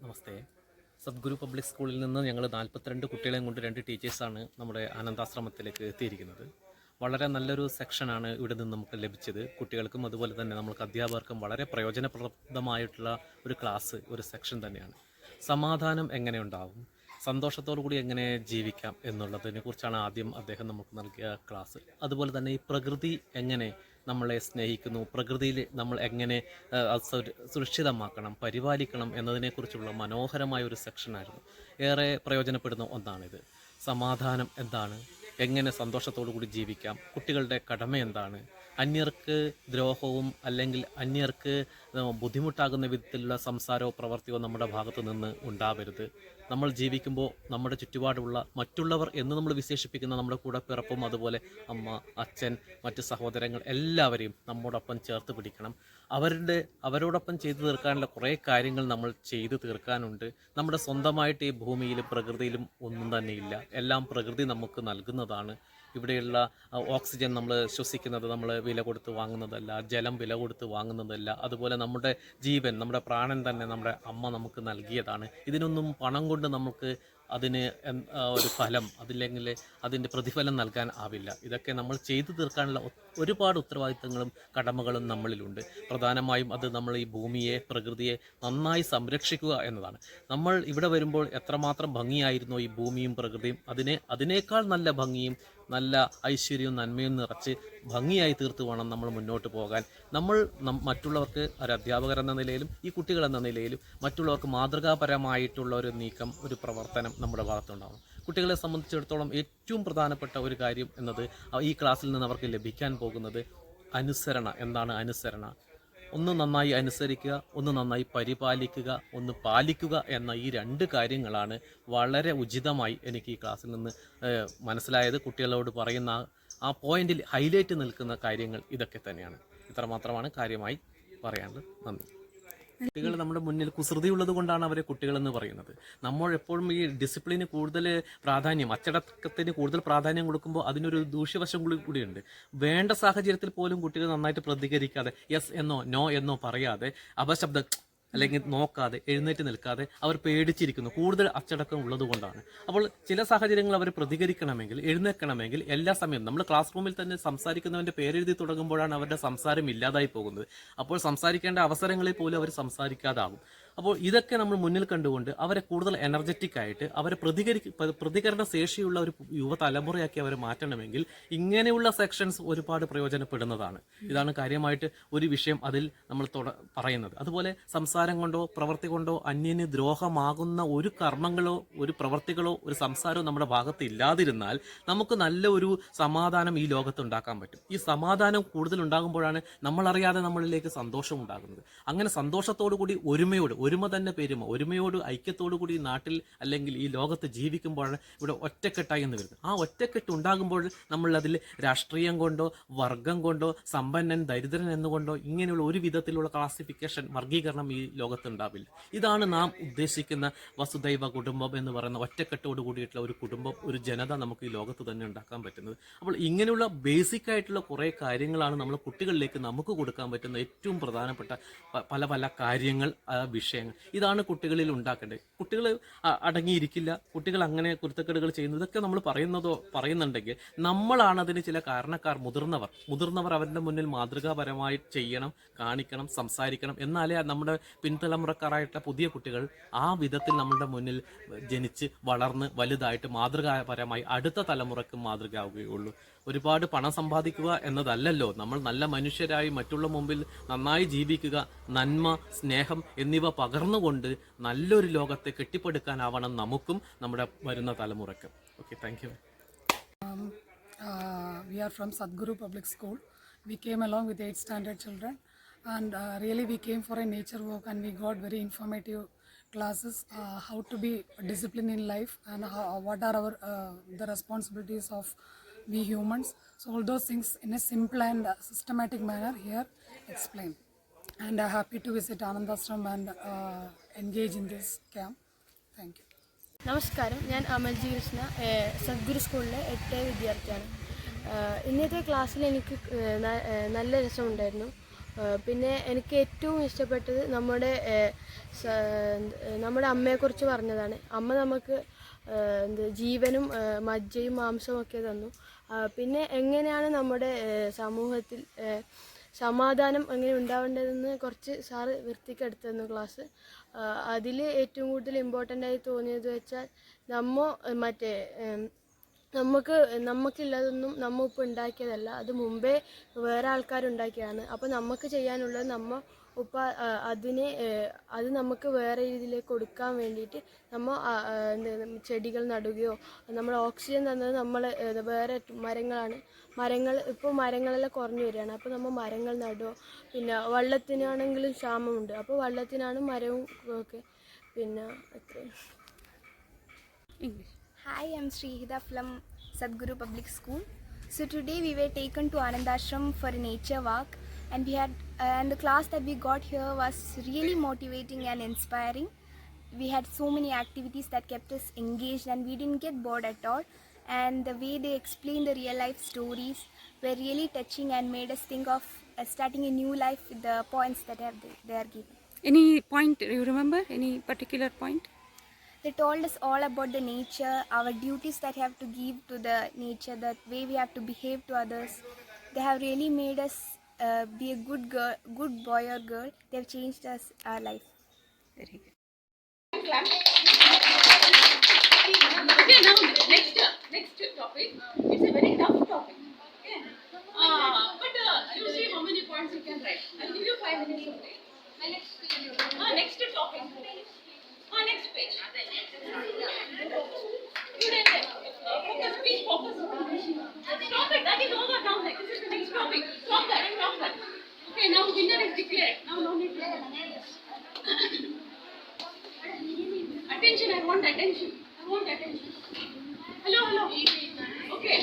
നമസ്തേ. Sadhguru public സ്കൂളിൽ നിന്ന് ഞങ്ങൾ 42 കുട്ടികളെയും കൊണ്ട് 2 ടീച്ചേഴ്സാണ് നമ്മുടെ ആനന്ദാശ്രമത്തിലേക്ക് എത്തിയിരിക്കുന്നത്. വളരെ നല്ലൊരു സെക്ഷനാണ് ഇവിടെ നിന്ന് നമുക്ക് ലഭിച്ചത്. കുട്ടികൾക്കും അതുപോലെ തന്നെ നമ്മൾക്ക് അധ്യാപകർക്കും വളരെ പ്രയോജനപ്രദമായിട്ടുള്ള ഒരു ക്ലാസ്, ഒരു സെക്ഷൻ തന്നെയാണ്. സമാധാനം എങ്ങനെ ഉണ്ടാവും, സന്തോഷത്തോടു കൂടി എങ്ങനെ ജീവിക്കാം എന്നുള്ളതിനെ കുറിച്ചാണ് ആദ്യം അദ്ദേഹം നമുക്ക് നൽകിയ ക്ലാസ്. അതുപോലെ തന്നെ ഈ പ്രകൃതി എങ്ങനെ നമ്മളെ സ്നേഹിക്കുന്നു, പ്രകൃതിയിൽ നമ്മൾ എങ്ങനെ സുരക്ഷിതമാക്കണം, പരിപാലിക്കണം എന്നതിനെക്കുറിച്ചുള്ള മനോഹരമായ ഒരു സെക്ഷനായിരുന്നു. ഏറെ പ്രയോജനപ്പെടുന്ന ഒന്നാണിത്. സമാധാനം എന്താണ്, എങ്ങനെ സന്തോഷത്തോടു കൂടി ജീവിക്കാം, കുട്ടികളുടെ കടമ എന്താണ്, അന്യർക്ക് ദ്രോഹവും അല്ലെങ്കിൽ അന്യർക്ക് ബുദ്ധിമുട്ടാകുന്ന വിധത്തിലുള്ള സംസാരമോ പ്രവർത്തിയോ നമ്മുടെ ഭാഗത്തു നിന്ന് ഉണ്ടാവരുത്. നമ്മൾ ജീവിക്കുമ്പോൾ നമ്മുടെ ചുറ്റുപാടുള്ള മറ്റുള്ളവർ എന്ന് നമ്മൾ വിശേഷിപ്പിക്കുന്ന നമ്മുടെ കൂടെ പിറപ്പും അതുപോലെ അമ്മ, അച്ഛൻ, മറ്റ് സഹോദരങ്ങൾ എല്ലാവരെയും നമ്മോടൊപ്പം ചേർത്ത് പിടിക്കണം. അവരോടൊപ്പം ചെയ്തു തീർക്കാനുള്ള കുറേ കാര്യങ്ങൾ നമ്മൾ ചെയ്തു തീർക്കാനുണ്ട്. നമ്മുടെ സ്വന്തമായിട്ട് ഈ ഭൂമിയിലും പ്രകൃതിയിലും ഒന്നും തന്നെയില്ല. എല്ലാം പ്രകൃതി നമുക്ക് നൽകുന്നതാണ്. ഇവിടെയുള്ള ഓക്സിജൻ നമ്മൾ ശ്വസിക്കുന്നത് നമ്മൾ വില കൊടുത്ത് വാങ്ങുന്നതല്ല, ജലം വില കൊടുത്ത് വാങ്ങുന്നതല്ല. അതുപോലെ നമ്മുടെ ജീവൻ, നമ്മുടെ പ്രാണൻ തന്നെ നമ്മുടെ അമ്മ നമുക്ക് നൽകിയതാണ്. ഇതിനൊന്നും പണം കൊണ്ട് നമുക്ക് അതിന് ഒരു ഫലം, അതില്ലെങ്കിൽ അതിൻ്റെ പ്രതിഫലം നൽകാൻ ആവില്ല. ഇതൊക്കെ നമ്മൾ ചെയ്തു തീർക്കാനുള്ള ഒരുപാട് ഉത്തരവാദിത്തങ്ങളും കടമകളും നമ്മളിലുണ്ട്. പ്രധാനമായും അത് നമ്മൾ ഈ ഭൂമിയെ, പ്രകൃതിയെ നന്നായി സംരക്ഷിക്കുക എന്നതാണ്. നമ്മൾ ഇവിടെ വരുമ്പോൾ എത്രമാത്രം ഭംഗിയായിരുന്നോ ഈ ഭൂമിയും പ്രകൃതിയും, അതിനേക്കാൾ നല്ല ഭംഗിയും നല്ല ഐശ്വര്യവും നന്മയും നിറച്ച് ഭംഗിയായി തീർത്ത് വേണം നമ്മൾ മുന്നോട്ട് പോകാൻ. നമ്മൾ മറ്റുള്ളവർക്ക് ഒരു അധ്യാപകർ എന്ന നിലയിലും ഈ കുട്ടികൾ എന്ന നിലയിലും മറ്റുള്ളവർക്ക് മാതൃകാപരമായിട്ടുള്ള ഒരു നീക്കം, ഒരു പ്രവർത്തനം നമ്മുടെ ഭാഗത്തുണ്ടാകും. കുട്ടികളെ സംബന്ധിച്ചിടത്തോളം ഏറ്റവും പ്രധാനപ്പെട്ട ഒരു കാര്യം എന്നത് ഈ ക്ലാസ്സിൽ നിന്ന് അവർക്ക് ലഭിക്കാൻ പോകുന്നത് അനുസരണ. എന്താണ് അനുസരണ? ഒന്ന് നന്നായി അനുസരിക്കുക, ഒന്ന് നന്നായി പരിപാലിക്കുക, ഒന്ന് പാലിക്കുക എന്ന ഈ 2 കാര്യങ്ങളാണ് വളരെ ഉചിതമായി എനിക്ക് ഈ ക്ലാസ്സിൽ നിന്ന് മനസ്സിലായത്. കുട്ടികളോട് പറയുന്ന ആ പോയിന്റിൽ ഹൈലൈറ്റ് നിൽക്കുന്ന കാര്യങ്ങൾ ഇതൊക്കെ തന്നെയാണ്. ഇത്രമാത്രമാണ് കാര്യമായി പറയാനുള്ളത്. നന്ദി. കുട്ടികൾ നമ്മുടെ മുന്നിൽ കുസൃതിയുള്ളത് കൊണ്ടാണ് അവരെ കുട്ടികളെന്ന് പറയുന്നത്. നമ്മൾ എപ്പോഴും ഈ ഡിസിപ്ലിന് കൂടുതൽ പ്രാധാന്യം, അച്ചടക്കത്തിന് കൂടുതൽ പ്രാധാന്യം കൊടുക്കുമ്പോൾ അതിനൊരു ദൂഷ്യവശം കൂടിയുണ്ട്. വേണ്ട സാഹചര്യത്തിൽ പോലും കുട്ടികൾ നന്നായിട്ട് പ്രതികരിക്കാതെ, യെസ് എന്നോ നോ എന്നോ പറയാതെ, അപശബ്ദം അല്ലെങ്കിൽ നോക്കാതെ, എഴുന്നേറ്റ് നിൽക്കാതെ അവർ പേടിച്ചിരിക്കുന്നു. കൂടുതൽ അച്ചടക്കം ഉള്ളത് കൊണ്ടാണ്. അപ്പോൾ ചില സാഹചര്യങ്ങൾ അവർ പ്രതികരിക്കണമെങ്കിൽ, എഴുന്നേൽക്കണമെങ്കിൽ എല്ലാ സമയവും നമ്മൾ ക്ലാസ് റൂമിൽ തന്നെ സംസാരിക്കുന്നവൻ്റെ പേരെഴുതി തുടങ്ങുമ്പോഴാണ് അവരുടെ സംസാരം ഇല്ലാതായി പോകുന്നത്. അപ്പോൾ സംസാരിക്കേണ്ട അവസരങ്ങളിൽ പോലും അവർ സംസാരിക്കാതാകും. അപ്പോൾ ഇതൊക്കെ നമ്മൾ മുന്നിൽ കണ്ടുകൊണ്ട് അവരെ കൂടുതൽ എനർജറ്റിക് ആയിട്ട്, അവരെ പ്രതികരണ ശേഷിയുള്ള ഒരു യുവതലമുറയാക്കി അവരെ മാറ്റണമെങ്കിൽ ഇങ്ങനെയുള്ള സെക്ഷൻസ് ഒരുപാട് പ്രയോജനപ്പെടുന്നതാണ്. ഇതാണ് കാര്യമായിട്ട് ഒരു വിഷയം അതിൽ നമ്മൾ പറയുന്നത്. അതുപോലെ സംസാരം കൊണ്ടോ പ്രവൃത്തി കൊണ്ടോ അന്യന് ദ്രോഹമാകുന്ന ഒരു കർമ്മങ്ങളോ ഒരു പ്രവൃത്തികളോ ഒരു സംസാരമോ നമ്മുടെ ഭാഗത്ത് ഇല്ലാതിരുന്നാൽ നമുക്ക് നല്ല ഒരു സമാധാനം ഈ ലോകത്ത് ഉണ്ടാക്കാൻ പറ്റും. ഈ സമാധാനം കൂടുതൽ ഉണ്ടാകുമ്പോഴാണ് നമ്മളറിയാതെ നമ്മളിലേക്ക് സന്തോഷം ഉണ്ടാകുന്നത്. അങ്ങനെ സന്തോഷത്തോടു കൂടി ഒരുമ തന്നെ പെരുമ, ഒരുമയോട് ഐക്യത്തോടു കൂടി നാട്ടിൽ അല്ലെങ്കിൽ ഈ ലോകത്ത് ജീവിക്കുമ്പോഴാണ് ഇവിടെ ഒറ്റക്കെട്ടായി എന്ന് വരുന്നത്. ആ ഒറ്റക്കെട്ട് ഉണ്ടാകുമ്പോൾ നമ്മൾ അതിൽ രാഷ്ട്രീയം കൊണ്ടോ വർഗം കൊണ്ടോ സമ്പന്നൻ ദരിദ്രൻ എന്നുകൊണ്ടോ ഇങ്ങനെയുള്ള ഒരു വിധത്തിലുള്ള ക്ലാസിഫിക്കേഷൻ, വർഗീകരണം ഈ ലോകത്തുണ്ടാവില്ല. ഇതാണ് നാം ഉദ്ദേശിക്കുന്ന വസുദൈവ കുടുംബം എന്ന് പറയുന്ന ഒറ്റക്കെട്ടോട് കൂടിയിട്ടുള്ള ഒരു കുടുംബം, ഒരു ജനത നമുക്ക് ഈ ലോകത്ത് തന്നെ ഉണ്ടാക്കാൻ പറ്റുന്നത്. അപ്പോൾ ഇങ്ങനെയുള്ള ബേസിക് ആയിട്ടുള്ള കുറേ കാര്യങ്ങളാണ് നമ്മൾ കുട്ടികളിലേക്ക് നമുക്ക് കൊടുക്കാൻ പറ്റുന്ന ഏറ്റവും പ്രധാനപ്പെട്ട പല പല കാര്യങ്ങൾ, വിഷയങ്ങൾ. ഇതാണ് കുട്ടികളിൽ ഉണ്ടാക്കേണ്ടത്. കുട്ടികൾ അടങ്ങിയിരിക്കില്ല, കുട്ടികൾ അങ്ങനെ കുരുത്തക്കേടുകൾ ചെയ്യുന്നു. ഇതൊക്കെ നമ്മൾ പറയുന്നുണ്ടെങ്കിൽ നമ്മളാണ് അതിന് ചില കാരണക്കാർ, മുതിർന്നവർ അവരുടെ മുന്നിൽ മാതൃകാപരമായി ചെയ്യണം, കാണിക്കണം, സംസാരിക്കണം. എന്നാലേ നമ്മുടെ പിൻതലമുറക്കാരായിട്ടുള്ള പുതിയ കുട്ടികൾ ആ വിധത്തിൽ നമ്മുടെ മുന്നിൽ ജനിച്ച് വളർന്ന് വലുതായിട്ട് മാതൃകാപരമായി അടുത്ത തലമുറക്ക് മാതൃകയാവുകയുള്ളൂ. ഒരുപാട് പണം സമ്പാദിക്കുക എന്നതല്ലല്ലോ. നമ്മൾ നല്ല മനുഷ്യരായി മറ്റുള്ള മുമ്പിൽ നന്നായി ജീവിക്കുക, നന്മ, സ്നേഹം എന്നിവ പകർന്നുകൊണ്ട് നല്ലൊരു ലോകത്തെ കെട്ടിപ്പടുക്കാനാവണം നമുക്കും നമ്മുടെ വരുന്ന തലമുറയ്ക്കും. Okay, thank you. We are from Sadguru Public School. We came along with 8th standard children, and really we came for a nature walk, and we got very informative classes, how to be disciplined in life, and what are our the responsibilities of we humans. So all those things in a simple and systematic manner here explained. And happy to visit Anandashram and engage in this camp. Thank you. നമസ്കാരം, ഞാൻ അമൽജി കൃഷ്ണ, സദ്ഗുരു സ്കൂളിലെ 8ാം വിദ്യാർത്ഥിയാണ്. ഇന്നത്തെ ക്ലാസ്സിൽ എനിക്ക് നല്ല രസമുണ്ടായിരുന്നു. പിന്നെ എനിക്ക് ഏറ്റവും ഇഷ്ടപ്പെട്ടത് നമ്മുടെ അമ്മയെക്കുറിച്ച് പറഞ്ഞതാണ്. അമ്മ നമുക്ക് ജീവനും മജ്ജയും മാംസവും ഒക്കെ തന്നു. പിന്നെ എങ്ങനെയാണ് നമ്മുടെ സമൂഹത്തിൽ സമാധാനം എങ്ങനെ ഉണ്ടാവേണ്ടതെന്ന് കുറച്ച് സാറ് വൃത്തിക്കെടുത്തു തന്നു ക്ലാസ്. അതിൽ ഏറ്റവും കൂടുതൽ ഇമ്പോർട്ടൻ്റ് ആയി തോന്നിയത് വെച്ചാൽ നമുക്കില്ലതൊന്നും നമ്മ ഇപ്പോൾ ഉണ്ടാക്കിയതല്ല, അത് മുമ്പേ വേറെ ആൾക്കാരുണ്ടാക്കിയതാണ്. അപ്പോൾ നമുക്ക് ചെയ്യാനുള്ളത് അത് നമുക്ക് വേറെ രീതിയിലേക്ക് കൊടുക്കാൻ വേണ്ടിയിട്ട് ചെടികൾ നടുകയോ, നമ്മൾ ഓക്സിജൻ തന്നത് വേറെ മരങ്ങളെല്ലാം കുറഞ്ഞു വരികയാണ്. അപ്പോൾ നമ്മൾ മരങ്ങൾ നടുകയോ, പിന്നെ വെള്ളത്തിനാണെങ്കിലും ക്ഷാമമുണ്ട്, അപ്പോൾ വെള്ളത്തിനാണ് മരവും ഒക്കെ. പിന്നെ അത്രയും. Hi, I'm Srihida from Sadguru Public School. So today we were taken to Anandashram for a nature walk, and and the class that we got here was really motivating and inspiring. We had so many activities that kept us engaged, and we didn't get bored at all. And the way they explained the real life stories were really touching and made us think of starting a new life with the points that they are given. Any point you remember? Any particular point? They told us all about the nature, our duties that we have to give to the nature, the way we have to behave to others. They have really made us be a good boy or girl. They have changed our life. Very good. Okay, now next topic. It's a very tough topic. Okay. But you see how many points you can write. I'll give you 5 minutes only. Next topic. Next page. Focus, please focus. Stop it. That is over now. This is the next topic. Stop that. Okay, now winner is declared. Now no need to. Attention, I want attention. Hello. Okay.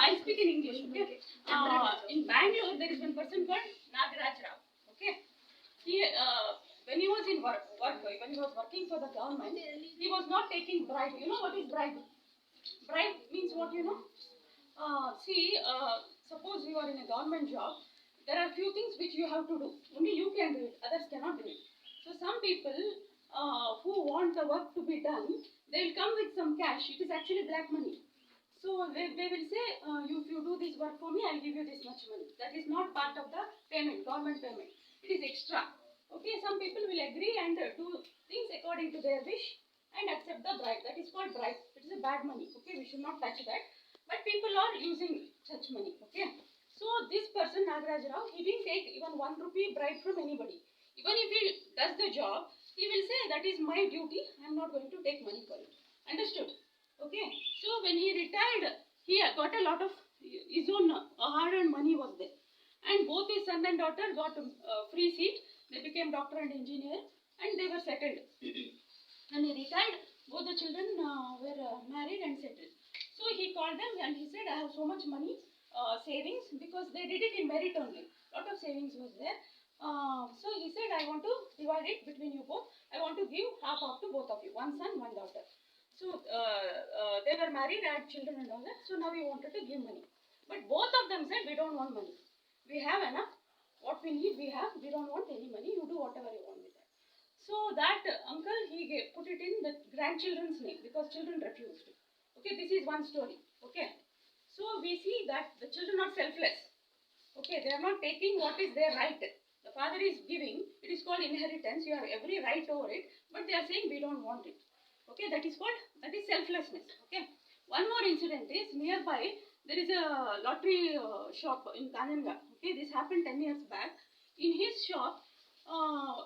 I'll speak in English. Okay. In Bangalore, there is one person called Nagaraj Rao. Okay. When he was in when he was working for the government, he was not taking bribe. You know what is bribe? Bribe means what, you know? Suppose you are in a government job, there are few things which you have to do. Only you can do it, others cannot do it. So some people who want the work to be done, they will come with some cash. It is actually black money. So they will say, if you do this work for me, I'll give you this much money. That is not part of the payment, government payment. It is extra. Okay, some people will agree and do things according to their wish and accept the bribe. That is called bribe. It is a bad money. Okay, we should not touch that. But people are using such money. Okay. So this person, Nagaraj Rao, he didn't take even 1 rupee bribe from anybody. Even if he does the job, he will say that is my duty. I am not going to take money for it. Understood? Okay. So when he retired, he got a lot of his own hard-earned money was there, and both his son and daughter got a free seat. They became doctor and engineer, and they were settled. When he retired, both the children were married and settled. So he called them and he said, I have so much money, savings, because they did it in merit only. Lot of savings was there. So he said, I want to divide it between you both. I want to give half to both of you, one son, one daughter. So they were married, had children and all that. So now he wanted to give money. But both of them said, we don't want money. We have enough. What we need, we have. We don't want any money. You do whatever you want with that. So that uncle, he put it in the grandchildren's name because children refused. Okay, this is one story. Okay. So we see that the children are selfless. Okay, they are not taking what is their right. The father is giving. It is called inheritance. You have every right over it. But they are saying, we don't want it. Okay, that is selflessness. Okay. One more incident is nearby. There is a lottery shop in Kananga. Okay, this happened 10 years back. In his shop,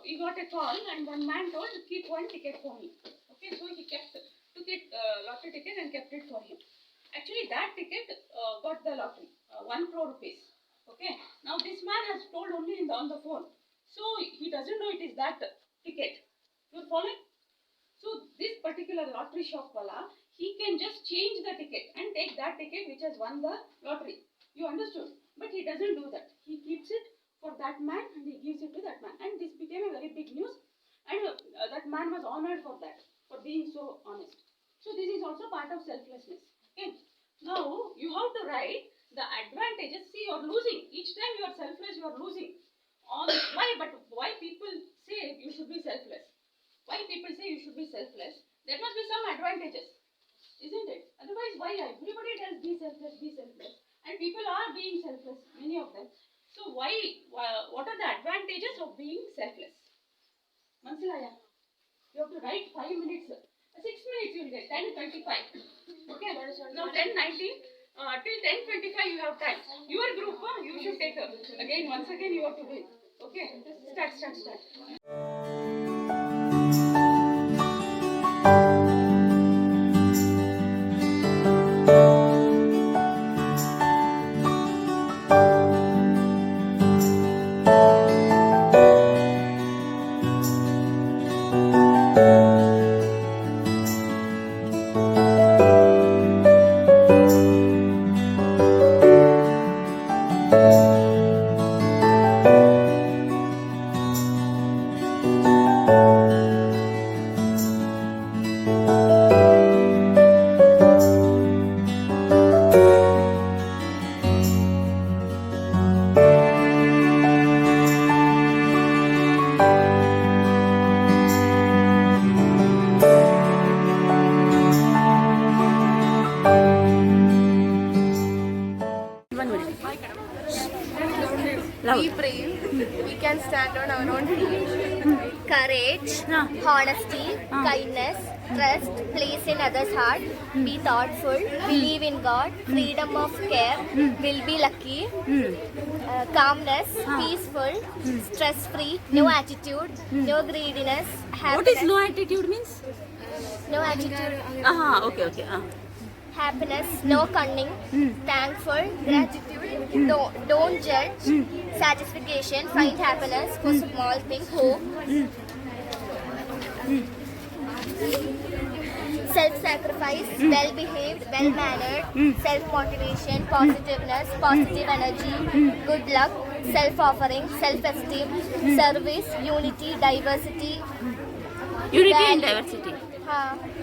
he got a call and one man told, keep one ticket for me. Okay, so he took it, lottery ticket and kept it for him. Actually, that ticket got the lottery, 1 crore rupees. Okay, now this man has told only on the phone. So he doesn't know it is that ticket. You follow? So this particular lottery shop wala, he can just change the ticket and take that ticket which has won the lottery. You understood? But he doesn't do that. He keeps it for that man and he gives it to that man. And this became a very big news. And that man was honored for that, for being so honest. So this is also part of selflessness. Okay. Now you have to write the advantages. See, you are losing. Each time you are selfless, you are losing. Why people say you should be selfless? Why people say you should be selfless? There must be some advantages, isn't it? Otherwise, why everybody tells be selfless, and people are being selfless, many of them. So what are the advantages of being selfless? Mansilaya, you have to write 5 minutes. 6 minutes you will get, 10:25. Okay, now 10:19. Till 10:25 you have time. Your group, you should take once again you have to do it. Okay, start. Be brave. We can stand on our own feet. Courage, honesty, kindness, trust, place in others' heart, be thoughtful, believe in God, freedom of care, will be lucky, calmness, peaceful, stress-free, no attitude, no greediness, happiness. What is no attitude means? No attitude, Okay. happiness, no cunning, thankful, gratitude, don't judge, satisfaction, find happiness for small things, hope, self-sacrifice, well-behaved, well-mannered, self-motivation, positiveness, positive energy, good luck, self-offering, self-esteem, service, unity, diversity, Unity and diversity.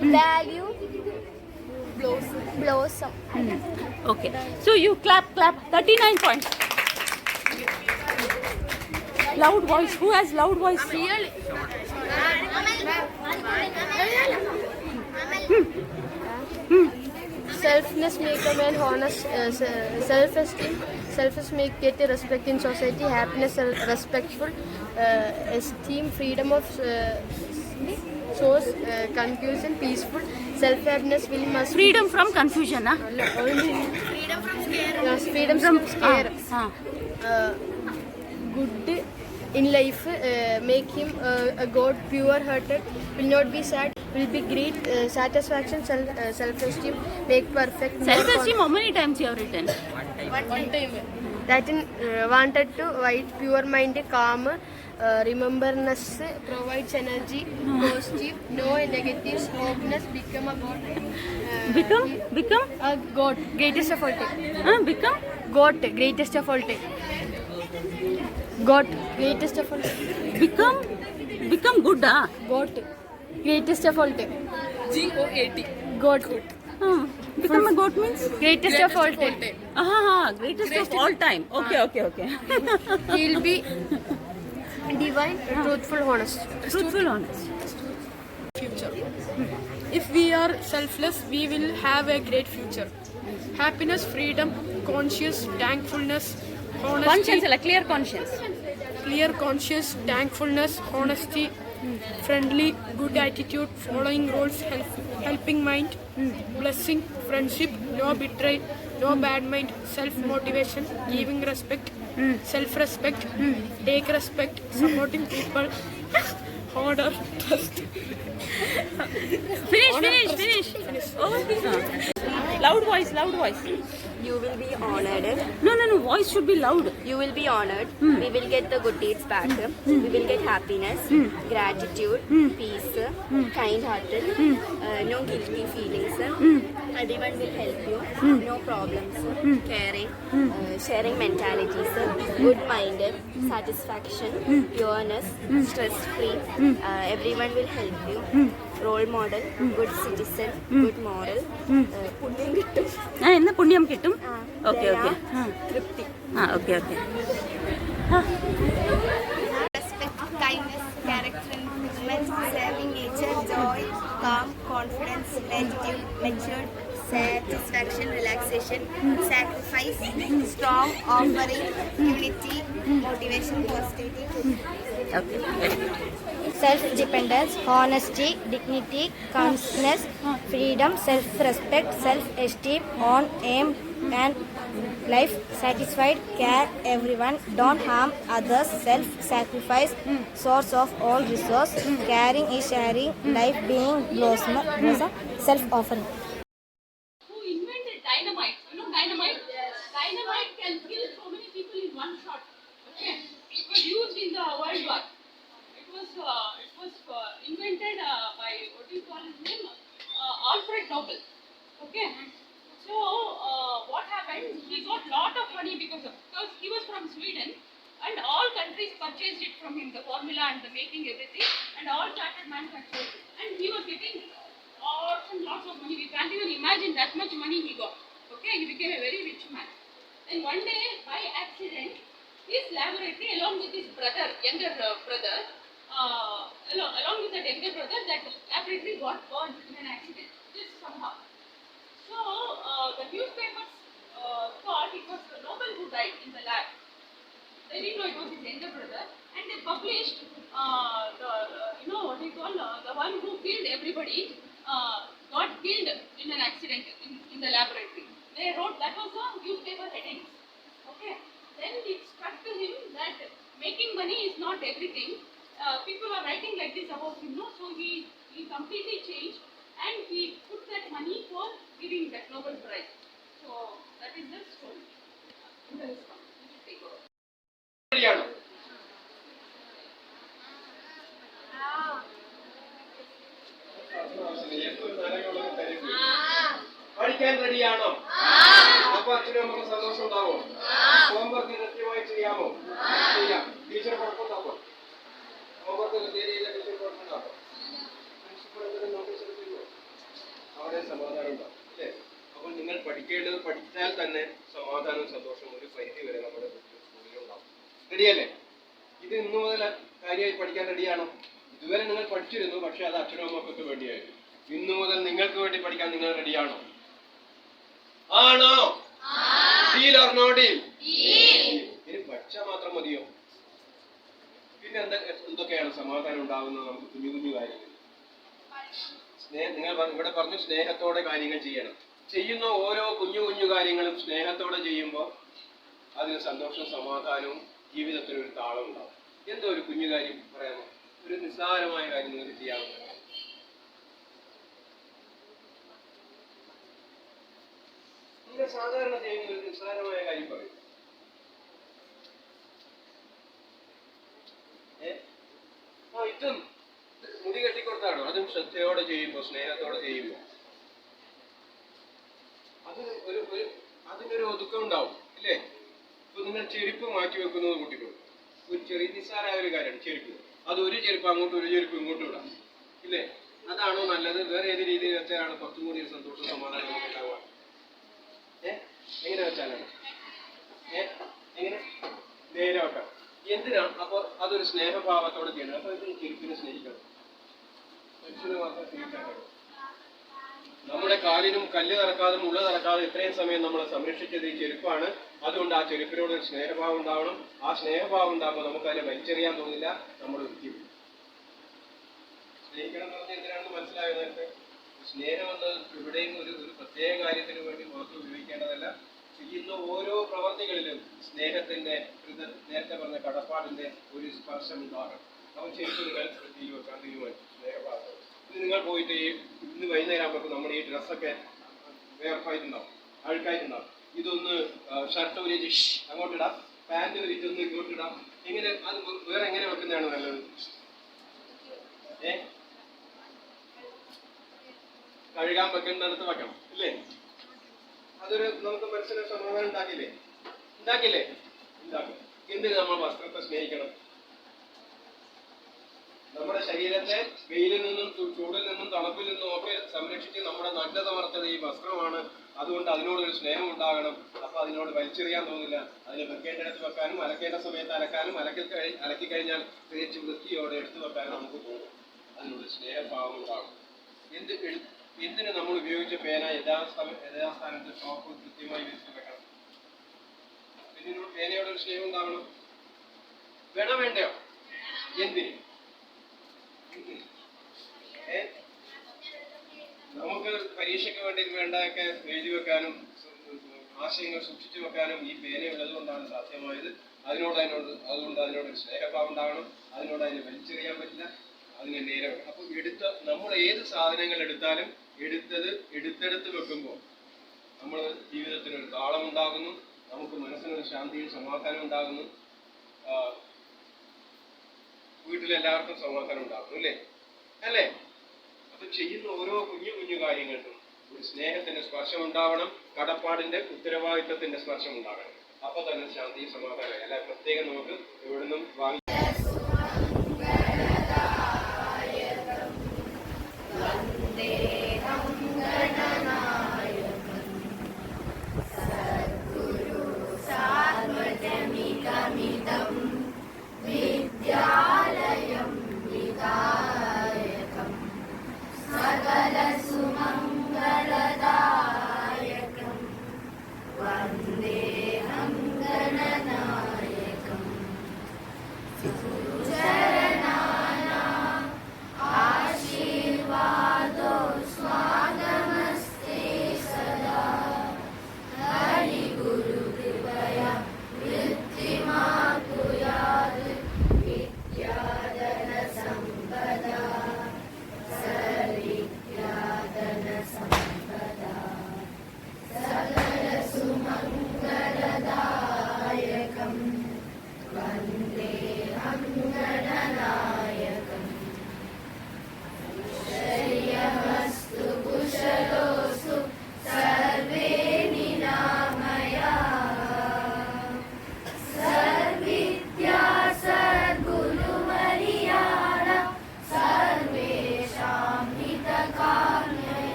value, blossom. Okay. So you clap. 39 points. Loud voice. Who has loud voice? Really? Selfness make a man honest, self-esteem make get respect in society, happiness, respectful, esteem, freedom of source, confusion, peaceful, self-happiness, will must Freedom from confusion, huh? freedom from scare. Good in life, make him a god, pure-hearted, will not be sad, will be great, satisfaction, self-esteem, make perfect. Self-esteem, how many times you have written? One time. That in wanted to white, pure mind, calm, rememberness, provides energy, positive, no negatives, hopeness, become a god. Become? A god, greatest of all time. Become? God, greatest of all time. God, greatest of all time. Become good, huh? God, greatest of all time. GOAT. God. Become a goat means? Greatest of all time. Greatest of all time. Okay. He will be divine, truthful, honest. Truthful, honest. Future. If we are selfless, we will have a great future. Happiness, freedom, conscience, thankfulness, honesty. Conscience, like clear conscience. Clear conscience, thankfulness, honesty, friendly, good attitude, following rules, helping mind, blessing, friendship, no betrayal, no bad mind, self-motivation, giving respect, self-respect, take respect, supporting people, order, trust. Finish. Loud voice. You will be honored. No, voice should be loud. You will be honored. We will get the good deeds back. We will get happiness, gratitude, peace, kind-hearted, no guilty feelings. Everyone will help you. No problems. Caring, sharing mentalities, good mind, satisfaction, pureness, stress-free. Everyone will help you. role model, good citizen, good moral. പുണ്യം കിട്ടും. ഇന്ന് പുണ്യം കിട്ടും. Okay ദയ, okay. തൃപ്തി. Okay okay. Respect, kindness, character improvement, serving nature, joy, calm, confidence, gratitude, matured, satisfaction, relaxation, sacrifice, strong, offering, unity, motivation, positivity. Okay very good. Self-dependence, honesty, dignity, kindness, freedom, self-respect, self-esteem, on aim and life satisfied, care everyone, don't harm others, self-sacrifice, source of all resource, caring is sharing, life being blossom, self-offering. Who invented dynamite? You know dynamite? Dynamite can kill so many people in one shot. Okay, it was used in the World War. It was invented by what do you call his name? Alfred Nobel. Okay, so what happened? He got lot of money because he was from Sweden, and all countries purchased it from him, the formula and the making everything, and all started manufacturing it. And he was getting lots and lots of money. We can't even imagine that much money he got. Okay, he became a very rich man. Then one day, by accident, his laboratory, along with his brother, younger brother, along with that younger brother, that laboratory got burned in an accident, just somehow. So the newspapers thought it was Nobel who died in the lab. They didn't know it was his younger brother, and they published you know what they call the one who killed everybody got killed in an accident in the laboratory. They wrote that was the newspaper headings. Okay, then it struck to him that making money is not everything. People are writing like this about him, no? So he completely changed, and he put that money for giving that Nobel Prize. So that is the story. Take over. പഠിക്കാൻ റെഡിയാണോ? അപ്പൊ അച്ഛനും നമുക്ക് സന്തോഷം ഉണ്ടാവോ? Homework കൃത്യമായി ചെയ്യാമോ? ചെയ്യാം. ടീച്ചർ കുഴപ്പമുണ്ടാവോ? ഹോംവർക്ക് കൃത്യമായി ടീച്ചർ കുഴപ്പമുണ്ടാവോ? പ്രിൻസിപ്പൾ എന്തെങ്കിലും നോട്ടീസ് എടുക്കുമോ? അവിടെ സമാധാനം ഉണ്ടാവും അല്ലേ? അപ്പോൾ നിങ്ങൾ പഠിക്കേണ്ടത് പഠിച്ചാൽ തന്നെ സമാധാനവും സന്തോഷവും ഒരു പരിധി വരെ നമ്മുടെ സ്കൂളിലുണ്ടാവും. റെഡിയല്ലേ? ഇത് ഇന്നു മുതൽ കാര്യമായി പഠിക്കാൻ റെഡിയാണോ? ഇതുവരെ നിങ്ങൾ പഠിച്ചിരുന്നു, പക്ഷെ അത് അച്ഛനും അമ്മക്കൊക്കെ വേണ്ടിയായിരുന്നു. ഇന്നു മുതൽ നിങ്ങൾക്ക് വേണ്ടി പഠിക്കാൻ നിങ്ങൾ റെഡിയാണോ? ആണോ? Deal or no deal? ഇനി പഠിച്ചാൽ മാത്രം മതിയോ? പിന്നെ എന്തൊക്കെയാണ് സമാധാനം ഉണ്ടാകുന്നത്? നമുക്ക് കുഞ്ഞു കുഞ്ഞു കാര്യങ്ങൾ. നിങ്ങൾ ഇവിടെ പറഞ്ഞു സ്നേഹത്തോടെ കാര്യങ്ങൾ ചെയ്യണം. ചെയ്യുന്ന ഓരോ കുഞ്ഞു കുഞ്ഞു കാര്യങ്ങളും സ്നേഹത്തോടെ ചെയ്യുമ്പോൾ അതിന് സന്തോഷവും സമാധാനവും ജീവിതത്തിന് ഒരു താളം ഉണ്ടാവും. എന്തോ ഒരു കുഞ്ഞു കാര്യം പറയാമോ? ഒരു നിസ്സാരമായ കാര്യം നിങ്ങൾക്ക് ചെയ്യാവുന്ന നിങ്ങൾ സാധാരണ ചെയ്യുന്ന ഒരു നിസ്സാരമായ കാര്യം പറയും. ഇതും മുടി കെട്ടിക്കൊടുത്താണോ? അതും ശ്രദ്ധയോടെ ചെയ്യുമ്പോ, സ്നേഹത്തോടെ ചെയ്യുമ്പോ അതിനൊരു ഒതുക്കം ഉണ്ടാവും ഇല്ലേ? ഇപ്പൊ നിങ്ങൾ ചെരുപ്പ് മാറ്റി വെക്കുന്നത് കുട്ടികൾ ഒരു ചെറിയ നിസ്സാരമായ ഒരു കാര്യമാണ്. ചെരുപ്പ് അത് ഒരു ചെരുപ്പ് അങ്ങോട്ടും ഒരു ചെരുപ്പ് ഇങ്ങോട്ടും ഇടാം ഇല്ലേ? അതാണോ നല്ലത്? വേറെ ഏത് രീതിയിൽ വെച്ചാലാണ് കുറച്ചും കൂടി ഒരു സന്തോഷം സമാധാനം ഉണ്ടാവുക? എങ്ങനെ വെച്ചാലാണ്? എങ്ങനെ നേരെ വെക്കാം? എന്തിനാണ്? അപ്പോൾ അതൊരു സ്നേഹഭാവത്തോടെ ചെയ്യണം. അപ്പൊ ഇതിന് ചെരുപ്പിനെ സ്നേഹിക്കണം. മനുഷ്യന് മാത്രം സ്നേഹിക്കാൻ കഴിയും. നമ്മുടെ കാലിനും കല്ല് തറക്കാതെ മുള്ള തറക്കാതെ ഇത്രയും സമയം നമ്മളെ സംരക്ഷിച്ചത് ഈ ചെരുപ്പാണ്. അതുകൊണ്ട് ആ ചെരുപ്പിനോട് ഒരു സ്നേഹഭാവം ഉണ്ടാവണം. ആ സ്നേഹഭാവം ഉണ്ടാകുമ്പോൾ നമുക്ക് അതിനെ വലിച്ചെറിയാൻ തോന്നില്ല, നമ്മൾ ഒതുക്കി. സ്നേഹിക്കണം എന്ന് പറഞ്ഞാൽ എന്തിനാണെന്ന് മനസ്സിലായോ നേരത്തെ? സ്നേഹം എന്നത് ഇവിടെയും ഒരു പ്രത്യേക കാര്യത്തിന് വേണ്ടി മാത്രം ഉപയോഗിക്കേണ്ടതല്ല. ചെയ്യുന്ന ഓരോ പ്രവർത്തികളിലും സ്നേഹത്തിന്റെ നേരത്തെ പറഞ്ഞ കടപ്പാടിന്റെ ഒരു സ്പർശം ഉണ്ടാകണം. അവൻ ചെരുപ്പ് നിങ്ങൾ വൃത്തിയിൽ വെക്കാൻ തീരുമാനിച്ചു. സ്നേഹഭാവം ഇത് നിങ്ങൾ പോയിട്ട് ഇന്ന് വൈകുന്നേരം ആകുമ്പോൾ നമ്മുടെ ഈ ഡ്രസ്സൊക്കെ വേർപ്പായിട്ടുണ്ടാവും, അഴുക്കായിട്ടുണ്ടാവും. ഇതൊന്ന് ഷർട്ട് ഒരു അങ്ങോട്ടിടാം, പാൻറ് ഒരു ഇതൊന്ന് ഇങ്ങോട്ടിടാം. എങ്ങനെ അത് വേറെ എങ്ങനെ വെക്കുന്നതാണ് നല്ലത്? കഴുകാൻ വെക്കേണ്ടടുത്ത് വെക്കണം ഇല്ലേ? അതൊരു നമുക്ക് മനസ്സിന് സമാധാനം ഉണ്ടാക്കില്ലേ? ഉണ്ടാക്കും. എന്തിന് നമ്മൾ വസ്ത്രത്തെ സ്നേഹിക്കണം? നമ്മുടെ ശരീരത്തെ വെയിലിൽ നിന്നും ചൂടിൽ നിന്നും തണുപ്പിൽ നിന്നും ഒക്കെ സംരക്ഷിച്ച് നമ്മുടെ നഗ്നത മറച്ചത് ഈ വസ്ത്രമാണ്. അതുകൊണ്ട് അതിനോടൊരു സ്നേഹം ഉണ്ടാകണം. അപ്പോൾ അതിനോട് വലിച്ചെറിയാൻ തോന്നില്ല. അതിന് വെക്കേണ്ടിടത്ത് വെക്കാനും അലക്കേണ്ട സമയത്ത് അലക്കാനും അലക്കി കഴിഞ്ഞാൽ തേച്ച് വൃത്തിയോടെ എടുത്തു വെക്കാനും നമുക്ക് തോന്നും. അതിനോട് സ്നേഹഭാവം ഉണ്ടാകും. എന്തിന് നമ്മൾ ഉപയോഗിച്ച പേന യഥാസ്ഥാനത്ത് ഷോപ്പ് കൃത്യമായി വിരിച്ചു വെക്കണം. ഇതിനോട് പേനയോടൊരു സ്നേഹം ഉണ്ടാകണം. വേണോ വേണ്ടയോ? എന്തിന്? നമുക്ക് പരീക്ഷയ്ക്ക് വേണ്ടി വേണ്ടതൊക്കെ എഴുതി വെക്കാനും ആശയങ്ങൾ സൂക്ഷിച്ചു വെക്കാനും ഈ പേന ഉള്ളതുകൊണ്ടാണ് സാധ്യമായത്. അതുകൊണ്ട് അതിനോട് സ്നേഹഭാവം ഉണ്ടാകണം. അതിനെ വലിച്ചെറിയാൻ പറ്റില്ല. അതിനെ നേരെ വെക്കണം. അപ്പോൾ നമ്മൾ ഏത് സാധനങ്ങൾ എടുത്താലും എടുത്തെടുത്ത് വെക്കുമ്പോൾ നമ്മൾ ജീവിതത്തിനൊരു താളം ഉണ്ടാകുന്നു. നമുക്ക് മനസ്സിനൊരു ശാന്തിയും സമാധാനം ഉണ്ടാകുന്നു. വീട്ടിലെല്ലാവർക്കും സമാധാനം ഉണ്ടാകുന്നു. അല്ലേ? അപ്പൊ ചെയ്യുന്ന ഓരോ കുഞ്ഞു കാര്യങ്ങൾക്കും ഒരു സ്നേഹത്തിന്റെ സ്പർശം ഉണ്ടാവണം. കടപ്പാടിന്റെ ഉത്തരവാദിത്വത്തിന്റെ സ്പർശം ഉണ്ടാകണം. അപ്പൊ തന്നെ ശാന്തി സമാധാനം. അല്ല പ്രത്യേകം നമുക്ക് എവിടുന്നും വാങ്ങി വാ.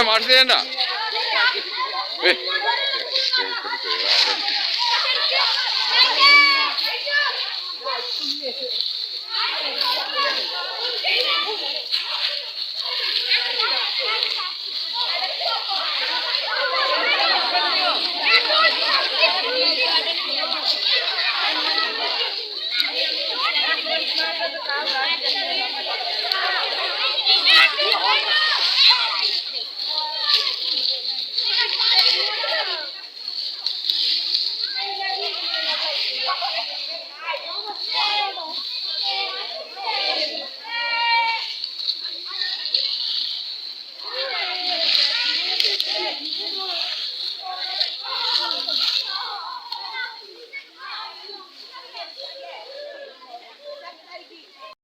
മാഷ് ചെയ്യണ്ട.